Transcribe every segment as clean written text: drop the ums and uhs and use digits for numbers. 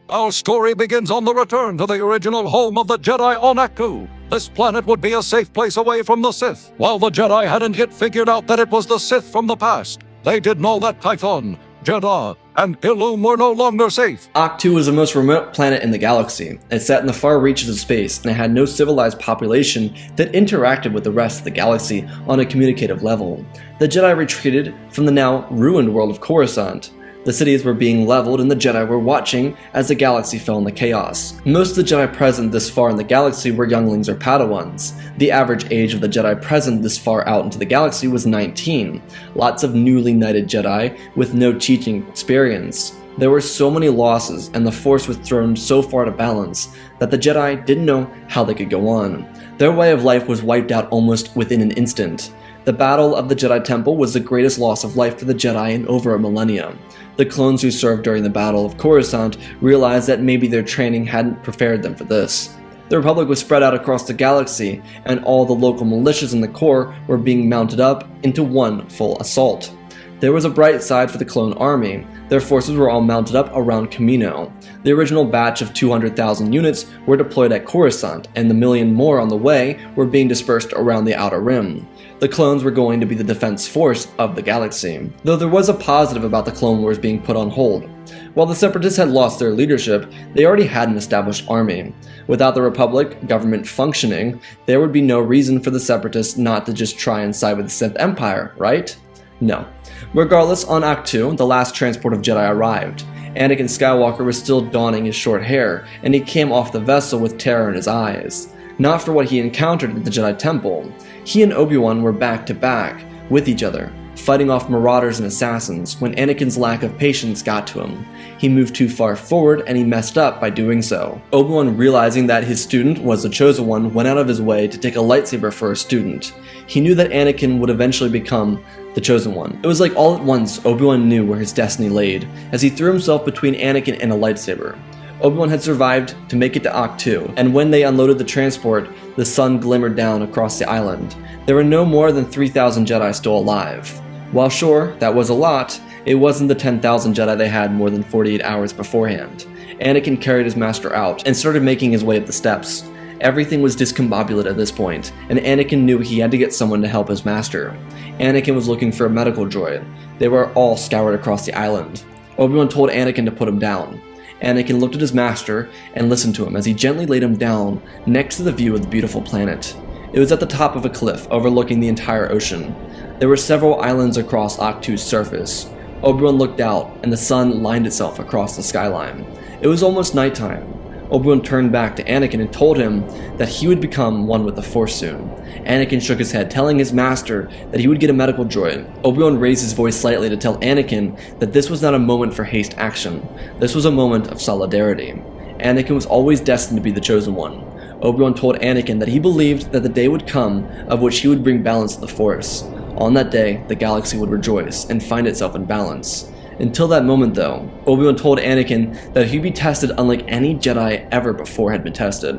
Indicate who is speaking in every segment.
Speaker 1: Our story begins on the return to the original home of the Jedi on Ahch-To. This planet would be a safe place away from the Sith. While the Jedi hadn't yet figured out that it was the Sith from the past, they did know that Tython, Jedha, and Ilum were no longer safe.
Speaker 2: Ahch-To was the most remote planet in the galaxy. It sat in the far reaches of space, and it had no civilized population that interacted with the rest of the galaxy on a communicative level. The Jedi retreated from the now ruined world of Coruscant. The cities were being leveled, and the Jedi were watching as the galaxy fell into chaos. Most of the Jedi present this far in the galaxy were younglings or Padawans. The average age of the Jedi present this far out into the galaxy was 19. Lots of newly knighted Jedi with no teaching experience. There were so many losses, and the Force was thrown so far to balance that the Jedi didn't know how they could go on. Their way of life was wiped out almost within an instant. The Battle of the Jedi Temple was the greatest loss of life for the Jedi in over a millennia. The clones who served during the Battle of Coruscant realized that maybe their training hadn't prepared them for this. The Republic was spread out across the galaxy, and all the local militias in the core were being mounted up into one full assault. There was a bright side for the clone army. Their forces were all mounted up around Kamino. The original batch of 200,000 units were deployed at Coruscant, and the million more on the way were being dispersed around the Outer Rim. The clones were going to be the defense force of the galaxy, though there was a positive about the Clone Wars being put on hold. While the Separatists had lost their leadership, they already had an established army. Without the Republic government functioning, there would be no reason for the Separatists not to just try and side with the Sith Empire, right? No. Regardless, on Ahch-To, the last transport of Jedi arrived. Anakin Skywalker was still donning his short hair, and he came off the vessel with terror in his eyes. Not for what he encountered at the Jedi Temple. He and Obi-Wan were back to back, with each other, fighting off marauders and assassins when Anakin's lack of patience got to him. He moved too far forward and he messed up by doing so. Obi-Wan, realizing that his student was the chosen one, went out of his way to take a lightsaber for a student. He knew that Anakin would eventually become the chosen one. It was like all at once Obi-Wan knew where his destiny laid, as he threw himself between Anakin and a lightsaber. Obi-Wan had survived to make it to Ahch-To, and when they unloaded the transport, the sun glimmered down across the island. There were no more than 3,000 Jedi still alive. While sure, that was a lot, it wasn't the 10,000 Jedi they had more than 48 hours beforehand. Anakin carried his master out and started making his way up the steps. Everything was discombobulated at this point, and Anakin knew he had to get someone to help his master. Anakin was looking for a medical droid. They were all scoured across the island. Obi-Wan told Anakin to put him down. Anakin looked at his master and listened to him as he gently laid him down next to the view of the beautiful planet. It was at the top of a cliff overlooking the entire ocean. There were several islands across Ahch-To's surface. Obi-Wan looked out, and the sun lined itself across the skyline. It was almost nighttime. Obi-Wan turned back to Anakin and told him that he would become one with the Force soon. Anakin shook his head, telling his master that he would get a medical droid. Obi-Wan raised his voice slightly to tell Anakin that this was not a moment for haste action. This was a moment of solidarity. Anakin was always destined to be the chosen one. Obi-Wan told Anakin that he believed that the day would come of which he would bring balance to the Force. On that day, the galaxy would rejoice and find itself in balance. Until that moment though, Obi-Wan told Anakin that he'd be tested unlike any Jedi ever before had been tested.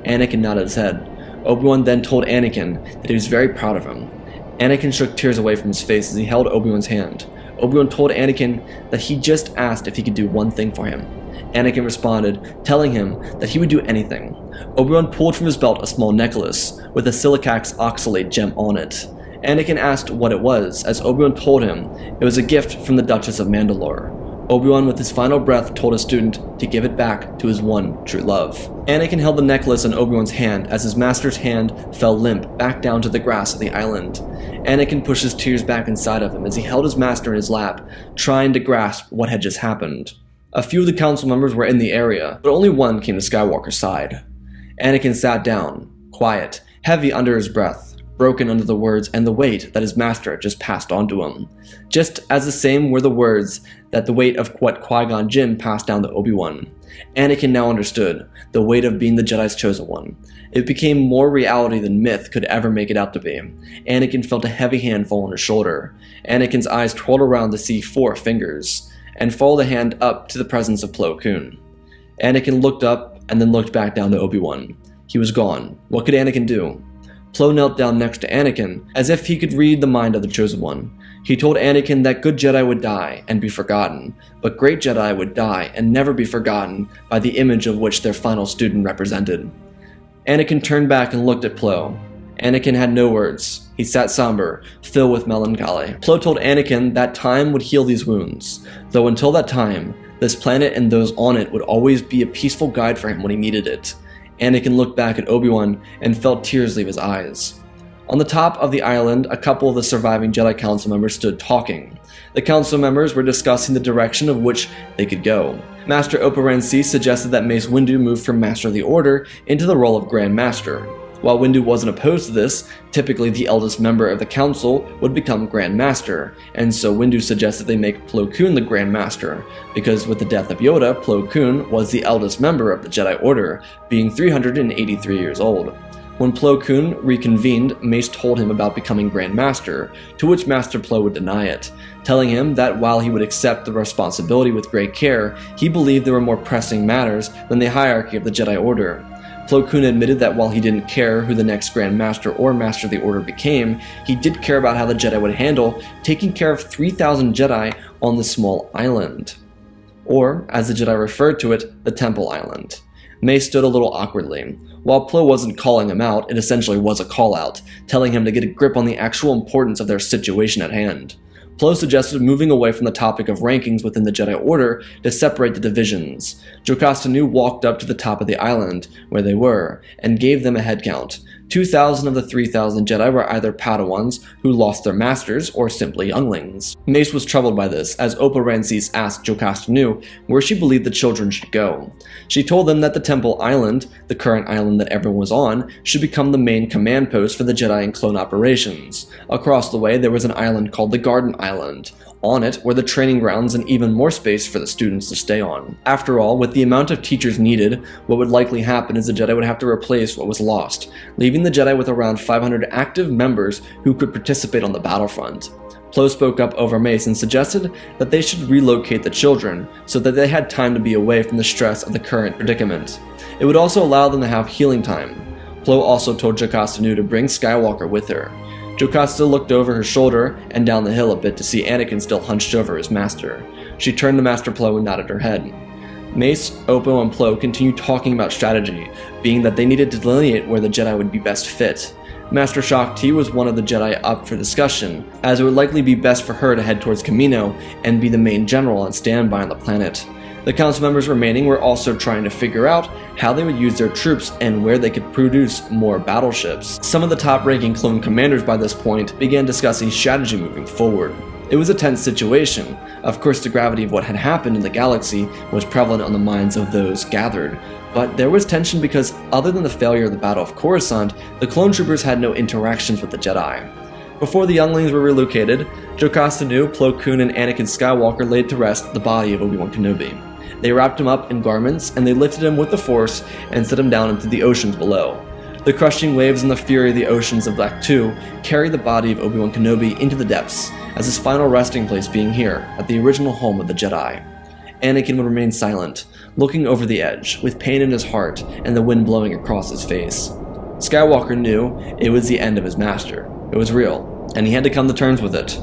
Speaker 2: Anakin nodded his head. Obi-Wan then told Anakin that he was very proud of him. Anakin shook tears away from his face as he held Obi-Wan's hand. Obi-Wan told Anakin that he just asked if he could do one thing for him. Anakin responded, telling him that he would do anything. Obi-Wan pulled from his belt a small necklace with a silicax oxalate gem on it. Anakin asked what it was, as Obi-Wan told him it was a gift from the Duchess of Mandalore. Obi-Wan, with his final breath, told his student to give it back to his one true love. Anakin held the necklace in Obi-Wan's hand as his master's hand fell limp back down to the grass of the island. Anakin pushed his tears back inside of him as he held his master in his lap, trying to grasp what had just happened. A few of the council members were in the area, but only one came to Skywalker's side. Anakin sat down, quiet, heavy under his breath, broken under the words and the weight that his master had just passed on to him. Just as the same were the words that the weight of what Qui-Gon Jinn passed down to Obi-Wan. Anakin now understood the weight of being the Jedi's chosen one. It became more reality than myth could ever make it out to be. Anakin felt a heavy hand fall on his shoulder. Anakin's eyes twirled around to see 4 fingers, and followed the hand up to the presence of Plo Koon. Anakin looked up and then looked back down to Obi-Wan. He was gone. What could Anakin do? Plo knelt down next to Anakin, as if he could read the mind of the Chosen One. He told Anakin that good Jedi would die and be forgotten, but great Jedi would die and never be forgotten by the image of which their final student represented. Anakin turned back and looked at Plo. Anakin had no words. He sat somber, filled with melancholy. Plo told Anakin that time would heal these wounds, though until that time, this planet and those on it would always be a peaceful guide for him when he needed it. Anakin looked back at Obi-Wan and felt tears leave his eyes. On the top of the island, a couple of the surviving Jedi Council members stood talking. The Council members were discussing the direction of which they could go. Master Obi-Wan suggested that Mace Windu move from Master of the Order into the role of Grand Master. While Windu wasn't opposed to this, typically the eldest member of the Council would become Grand Master, and so Windu suggested they make Plo Koon the Grand Master, because with the death of Yoda, Plo Koon was the eldest member of the Jedi Order, being 383 years old. When Plo Koon reconvened, Mace told him about becoming Grand Master, to which Master Plo would deny it, telling him that while he would accept the responsibility with great care, he believed there were more pressing matters than the hierarchy of the Jedi Order. Plo Koon admitted that while he didn't care who the next Grand Master or Master of the Order became, he did care about how the Jedi would handle taking care of 3,000 Jedi on the small island. Or, as the Jedi referred to it, the Temple Island. Mace stood a little awkwardly. While Plo wasn't calling him out, it essentially was a call-out, telling him to get a grip on the actual importance of their situation at hand. Plo suggested moving away from the topic of rankings within the Jedi Order to separate the divisions. Jocasta Nu walked up to the top of the island, where they were, and gave them a head count. 2,000 of the 3,000 Jedi were either Padawans who lost their masters or simply younglings. Mace was troubled by this, as Oppa Rancis asked Jocasta Nu where she believed the children should go. She told them that the Temple Island, the current island that everyone was on, should become the main command post for the Jedi and clone operations. Across the way there was an island called the Garden Island. On it were the training grounds and even more space for the students to stay on. After all, with the amount of teachers needed, what would likely happen is the Jedi would have to replace what was lost, leaving the Jedi with around 500 active members who could participate on the battlefront. Plo spoke up over Mace and suggested that they should relocate the children so that they had time to be away from the stress of the current predicament. It would also allow them to have healing time. Plo also told Jocasta Nu to bring Skywalker with her. Jocasta looked over her shoulder and down the hill a bit to see Anakin still hunched over his master. She turned to Master Plo and nodded her head. Mace, Oppo, and Plo continued talking about strategy, being that they needed to delineate where the Jedi would be best fit. Master Ahch-To was one of the Jedi up for discussion, as it would likely be best for her to head towards Kamino and be the main general on standby on the planet. The council members remaining were also trying to figure out how they would use their troops and where they could produce more battleships. Some of the top-ranking clone commanders by this point began discussing strategy moving forward. It was a tense situation. Of course, the gravity of what had happened in the galaxy was prevalent on the minds of those gathered, but there was tension because other than the failure of the Battle of Coruscant, the clone troopers had no interactions with the Jedi. Before the younglings were relocated, Jocasta Nu, Plo Koon, and Anakin Skywalker laid to rest the body of Obi-Wan Kenobi. They wrapped him up in garments, and they lifted him with the Force and set him down into the oceans below. The crushing waves and the fury of the oceans of Ahch-To carried the body of Obi-Wan Kenobi into the depths, as his final resting place being here, at the original home of the Jedi. Anakin would remain silent, looking over the edge, with pain in his heart and the wind blowing across his face. Skywalker knew it was the end of his master. It was real, and he had to come to terms with it.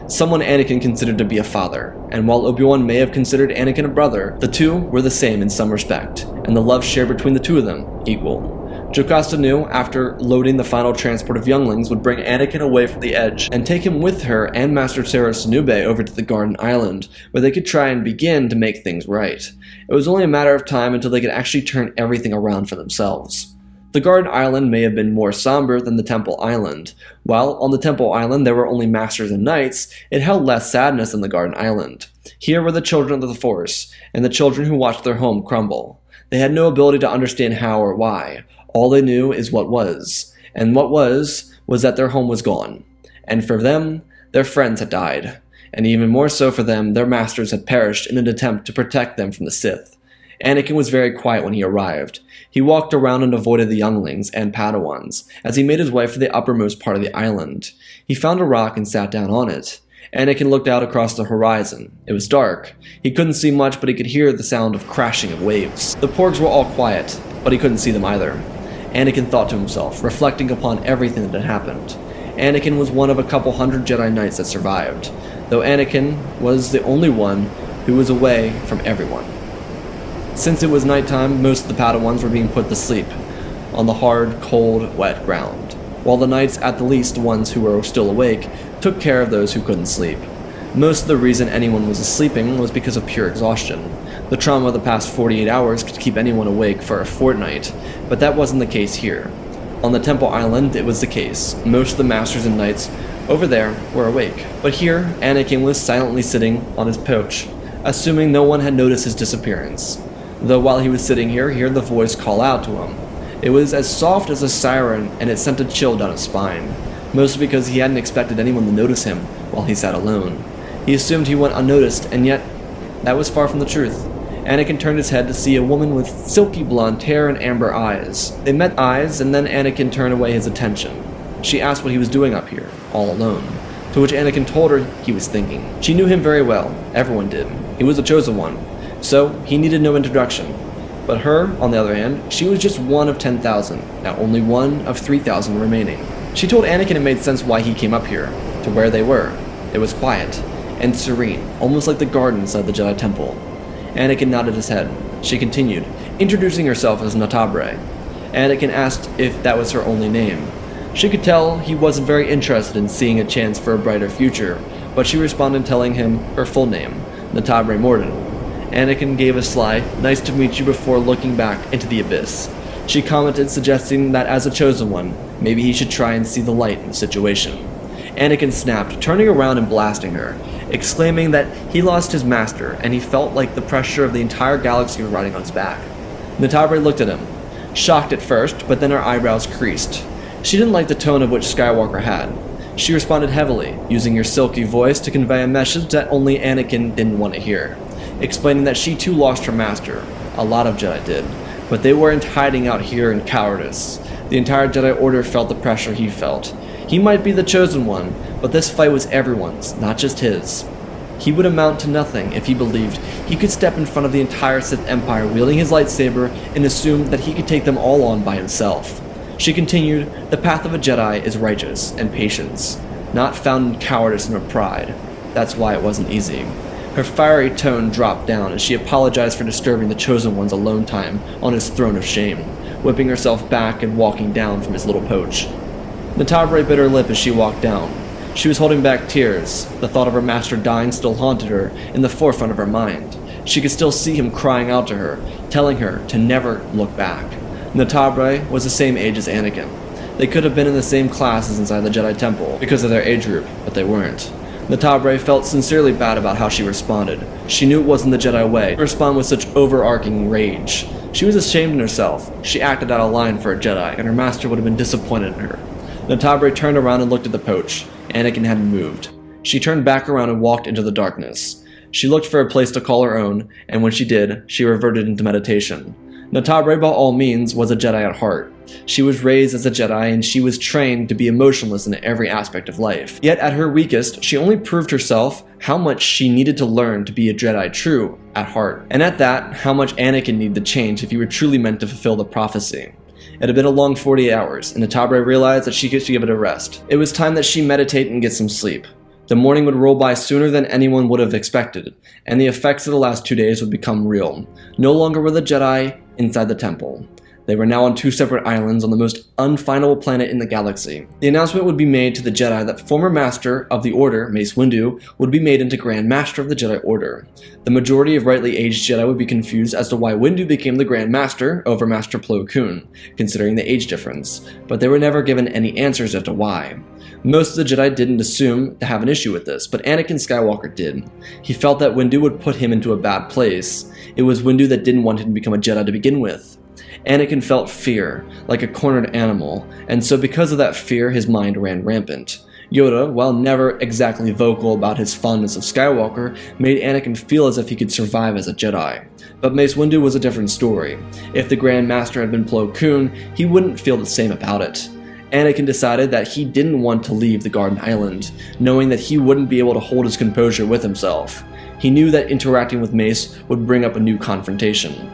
Speaker 2: Someone Anakin considered to be a father, and while Obi-Wan may have considered Anakin a brother, the two were the same in some respect, and the love shared between the two of them equal. Jocasta Nu, after loading the final transport of younglings, would bring Anakin away from the edge and take him with her and Master Sera Sinube over to the Garden Island, where they could try and begin to make things right. It was only a matter of time until they could actually turn everything around for themselves. The Garden Island may have been more somber than the Temple Island. While on the Temple Island there were only Masters and Knights, it held less sadness than the Garden Island. Here were the children of the Force, and the children who watched their home crumble. They had no ability to understand how or why. All they knew is what was. And what was that their home was gone. And for them, their friends had died. And even more so for them, their masters had perished in an attempt to protect them from the Sith. Anakin was very quiet when he arrived. He walked around and avoided the younglings and Padawans, as he made his way for the uppermost part of the island. He found a rock and sat down on it. Anakin looked out across the horizon. It was dark. He couldn't see much, but he could hear the sound of crashing of waves. The porgs were all quiet, but he couldn't see them either. Anakin thought to himself, reflecting upon everything that had happened. Anakin was one of a couple hundred Jedi Knights that survived, though Anakin was the only one who was away from everyone. Since it was nighttime, most of the Padawans were being put to sleep on the hard, cold, wet ground, while the Knights, at the least the ones who were still awake, took care of those who couldn't sleep. Most of the reason anyone was sleeping was because of pure exhaustion. The trauma of the past 48 hours could keep anyone awake for a fortnight, but that wasn't the case here. On the Temple Island, it was the case. Most of the Masters and Knights over there were awake. But here, Anakin was silently sitting on his pouch, assuming no one had noticed his disappearance. Though while he was sitting here, he heard the voice call out to him. It was as soft as a siren, and it sent a chill down his spine, mostly because he hadn't expected anyone to notice him while he sat alone. He assumed he went unnoticed, and yet that was far from the truth. Anakin turned his head to see a woman with silky blonde hair and amber eyes. They met eyes, and then Anakin turned away his attention. She asked what he was doing up here, all alone, to which Anakin told her he was thinking. She knew him very well. Everyone did. He was the chosen one, so he needed no introduction. But her, on the other hand, she was just one of 10,000, now only one of 3,000 remaining. She told Anakin it made sense why he came up here, to where they were. It was quiet and serene, almost like the garden inside the Jedi Temple. Anakin nodded his head. She continued, introducing herself as Natabre. Anakin asked if that was her only name. She could tell he wasn't very interested in seeing a chance for a brighter future, but she responded telling him her full name, Natabre Morden. Anakin gave a sly, nice to meet you before looking back into the abyss. She commented, suggesting that as a chosen one, maybe he should try and see the light in the situation. Anakin snapped, turning around and blasting her, exclaiming that he lost his master and he felt like the pressure of the entire galaxy was riding on his back. Natabre looked at him, shocked at first, but then her eyebrows creased. She didn't like the tone of which Skywalker had. She responded heavily, using her silky voice to convey a message that only Anakin didn't want to hear, explaining that she too lost her master. A lot of Jedi did, but they weren't hiding out here in cowardice. The entire Jedi Order felt the pressure he felt. He might be the chosen one, but this fight was everyone's, not just his. He would amount to nothing if he believed he could step in front of the entire Sith Empire wielding his lightsaber and assume that he could take them all on by himself. She continued, the path of a Jedi is righteous and patience, not found in cowardice nor pride. That's why it wasn't easy. Her fiery tone dropped down as she apologized for disturbing the Chosen One's alone time on his throne of shame, whipping herself back and walking down from his little pouch. Natabre bit her lip as she walked down. She was holding back tears. The thought of her master dying still haunted her in the forefront of her mind. She could still see him crying out to her, telling her to never look back. Natabre was the same age as Anakin. They could have been in the same classes inside the Jedi Temple because of their age group, but they weren't. Natabre felt sincerely bad about how she responded. She knew it wasn't the Jedi way to respond with such overarching rage. She was ashamed in herself. She acted out of line for a Jedi, and her master would have been disappointed in her. Natabre turned around and looked at the pouch. Anakin hadn't moved. She turned back around and walked into the darkness. She looked for a place to call her own, and when she did, she reverted into meditation. Natabre, by all means, was a Jedi at heart. She was raised as a Jedi, and she was trained to be emotionless in every aspect of life. Yet at her weakest, she only proved herself how much she needed to learn to be a Jedi true at heart. And at that, how much Anakin needed to change if he were truly meant to fulfill the prophecy. It had been a long 48 hours, and Natabre realized that she could give it a rest. It was time that she meditate and get some sleep. The morning would roll by sooner than anyone would have expected, and the effects of the last 2 days would become real. No longer were the Jedi inside the temple. They were now on 2 separate islands on the most unfindable planet in the galaxy. The announcement would be made to the Jedi that former Master of the Order, Mace Windu, would be made into Grand Master of the Jedi Order. The majority of rightly aged Jedi would be confused as to why Windu became the Grand Master over Master Plo Koon, considering the age difference, but they were never given any answers as to why. Most of the Jedi didn't assume to have an issue with this, but Anakin Skywalker did. He felt that Windu would put him into a bad place. It was Windu that didn't want him to become a Jedi to begin with. Anakin felt fear, like a cornered animal, and so because of that fear, his mind ran rampant. Yoda, while never exactly vocal about his fondness of Skywalker, made Anakin feel as if he could survive as a Jedi. But Mace Windu was a different story. If the Grand Master had been Plo Koon, he wouldn't feel the same about it. Anakin decided that he didn't want to leave the Garden Island, knowing that he wouldn't be able to hold his composure with himself. He knew that interacting with Mace would bring up a new confrontation.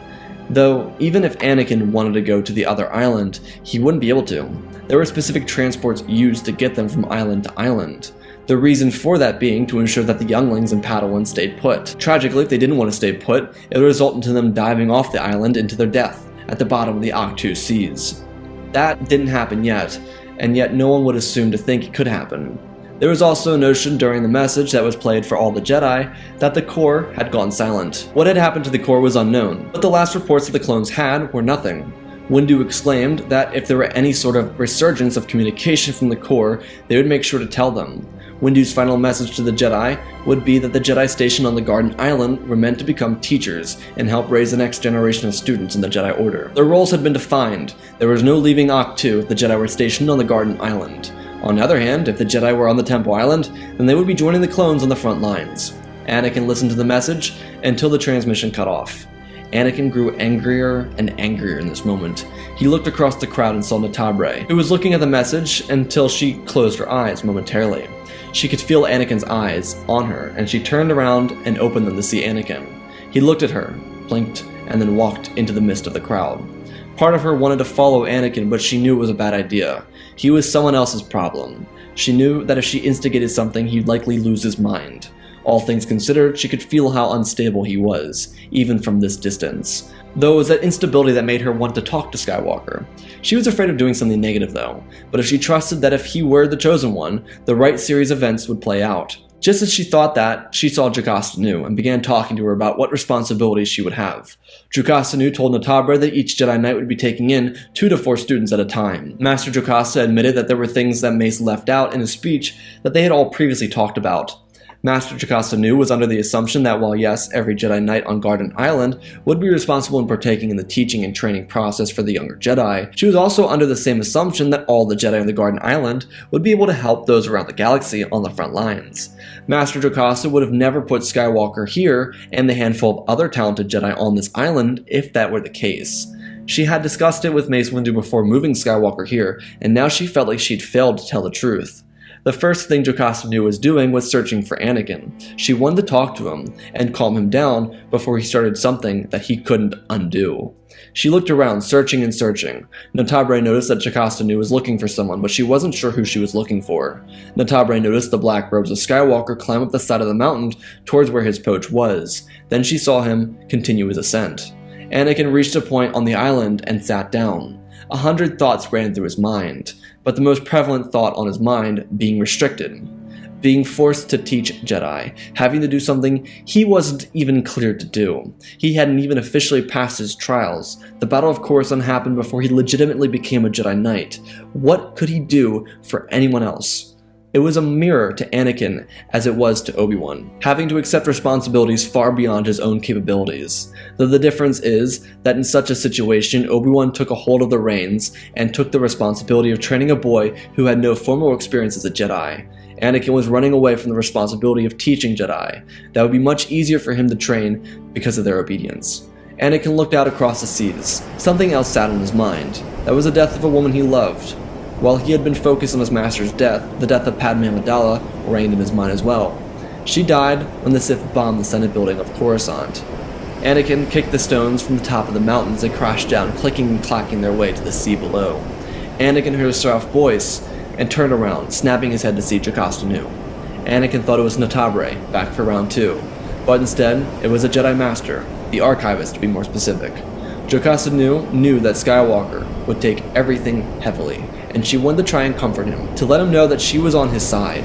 Speaker 2: Though, even if Anakin wanted to go to the other island, he wouldn't be able to. There were specific transports used to get them from island to island. The reason for that being to ensure that the younglings and Padawans stayed put. Tragically, if they didn't want to stay put, it would result into them diving off the island into their death at the bottom of the Ahch-To seas. That didn't happen yet, and yet no one would assume to think it could happen. There was also a notion during the message that was played for all the Jedi that the core had gone silent. What had happened to the core was unknown, but the last reports that the clones had were nothing. Windu exclaimed that if there were any sort of resurgence of communication from the core, they would make sure to tell them. Windu's final message to the Jedi would be that the Jedi stationed on the Garden Island were meant to become teachers and help raise the next generation of students in the Jedi Order. Their roles had been defined. There was no leaving Ahch-To if the Jedi were stationed on the Garden Island. On the other hand, if the Jedi were on the Temple Island, then they would be joining the clones on the front lines. Anakin listened to the message until the transmission cut off. Anakin grew angrier and angrier in this moment. He looked across the crowd and saw Natabre, who was looking at the message until she closed her eyes momentarily. She could feel Anakin's eyes on her, and she turned around and opened them to see Anakin. He looked at her, blinked, and then walked into the midst of the crowd. Part of her wanted to follow Anakin, but she knew it was a bad idea. He was someone else's problem. She knew that if she instigated something, he'd likely lose his mind. All things considered, she could feel how unstable he was, even from this distance. Though it was that instability that made her want to talk to Skywalker. She was afraid of doing something negative though, but if she trusted that if he were the chosen one, the right series of events would play out. Just as she thought that, she saw Jocasta Nu and began talking to her about what responsibilities she would have. Jocasta Nu told Natabre that each Jedi Knight would be taking in 2 to 4 students at a time. Master Jocasta admitted that there were things that Mace left out in his speech that they had all previously talked about. Master Jocasta Nu was under the assumption that while yes, every Jedi Knight on Garden Island would be responsible in partaking in the teaching and training process for the younger Jedi, she was also under the same assumption that all the Jedi on the Garden Island would be able to help those around the galaxy on the front lines. Master Jocasta would have never put Skywalker here and the handful of other talented Jedi on this island if that were the case. She had discussed it with Mace Windu before moving Skywalker here, and now she felt like she'd failed to tell the truth. The first thing Jocasta Nu was doing was searching for Anakin. She wanted to talk to him and calm him down before he started something that he couldn't undo. She looked around, searching and searching. Natabre noticed that Jocasta Nu was looking for someone, but she wasn't sure who she was looking for. Natabre noticed the black robes of Skywalker climb up the side of the mountain towards where his poach was. Then she saw him continue his ascent. Anakin reached a point on the island and sat down. 100 thoughts ran through his mind, but the most prevalent thought on his mind being restricted. Being forced to teach Jedi, having to do something he wasn't even cleared to do. He hadn't even officially passed his trials. The Battle of Coruscant happened before he legitimately became a Jedi Knight. What could he do for anyone else? It was a mirror to Anakin as it was to Obi-Wan, having to accept responsibilities far beyond his own capabilities. Though the difference is that in such a situation, Obi-Wan took a hold of the reins and took the responsibility of training a boy who had no formal experience as a Jedi. Anakin was running away from the responsibility of teaching Jedi. That would be much easier for him to train because of their obedience. Anakin looked out across the seas. Something else sat on his mind. That was the death of a woman he loved. While he had been focused on his master's death, the death of Padme Amidala reigned in his mind as well. She died when the Sith bombed the Senate building of Coruscant. Anakin kicked the stones from the top of the mountains and crashed down, clicking and clacking their way to the sea below. Anakin heard a soft voice and turned around, snapping his head to see Jocasta Nu. Anakin thought it was Natabre, back for round 2, but instead it was a Jedi Master, the Archivist to be more specific. Jocasta Nu knew that Skywalker would take everything heavily, and she wanted to try and comfort him, to let him know that she was on his side.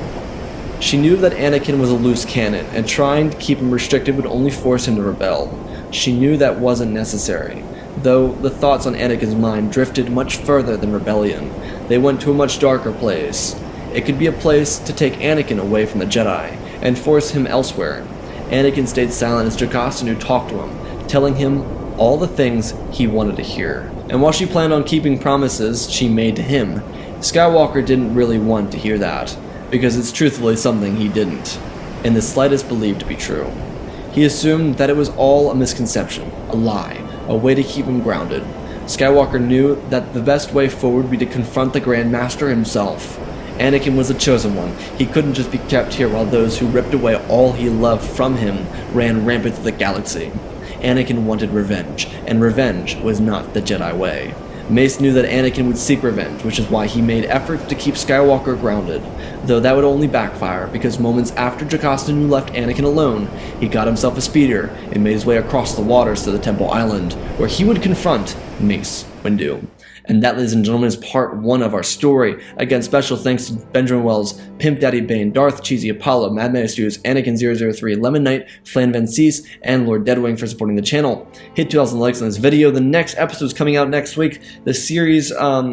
Speaker 2: She knew that Anakin was a loose cannon, and trying to keep him restricted would only force him to rebel. She knew that wasn't necessary, though the thoughts on Anakin's mind drifted much further than rebellion. They went to a much darker place. It could be a place to take Anakin away from the Jedi, and force him elsewhere. Anakin stayed silent as Jocasta Nu talked to him, telling him all the things he wanted to hear. And while she planned on keeping promises she made to him, Skywalker didn't really want to hear that, because it's truthfully something he didn't, in the slightest believe to be true. He assumed that it was all a misconception, a lie, a way to keep him grounded. Skywalker knew that the best way forward would be to confront the Grand Master himself. Anakin was the chosen one. He couldn't just be kept here while those who ripped away all he loved from him ran rampant through the galaxy. Anakin wanted revenge, and revenge was not the Jedi way. Mace knew that Anakin would seek revenge, which is why he made efforts to keep Skywalker grounded, though that would only backfire because moments after Jocasta Nu left Anakin alone, he got himself a speeder and made his way across the waters to the Temple Island, where he would confront Mace Windu. And that, ladies and gentlemen, is part 1 of our story. Again, special thanks to Benjamin Wells, Pimp Daddy Bane, Darth Cheesy, Apollo, Mad Max Studios, Anakin003, Lemon Knight, Flan Van Cease, and Lord Deadwing for supporting the channel. Hit 2,000 likes on this video. The next episode is coming out next week. The series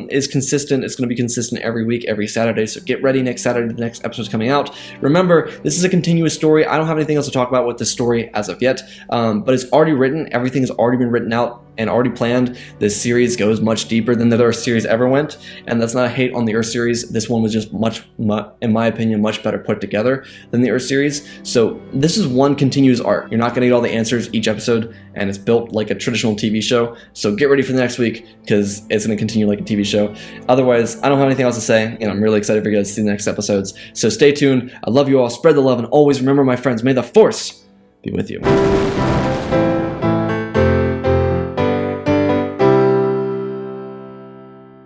Speaker 2: is consistent. It's going to be consistent every week, every Saturday, so get ready next Saturday. The next episode is coming out. Remember, this is a continuous story. I don't have anything else to talk about with this story as of yet, but it's already written. Everything has already been written out and already planned. This series goes much deeper than the Earth series ever went, and that's not a hate on the Earth series. This one was just much, in my opinion, much better put together than the Earth series. So this is one continuous arc. You're not going to get all the answers each episode, and it's built like a traditional TV show. So get ready for the next week, because it's going to continue like a TV show. Otherwise, I don't have anything else to say, and I'm really excited for you guys to see the next episodes. So stay tuned. I love you all. Spread the love, and always remember, my friends, may the Force be with you.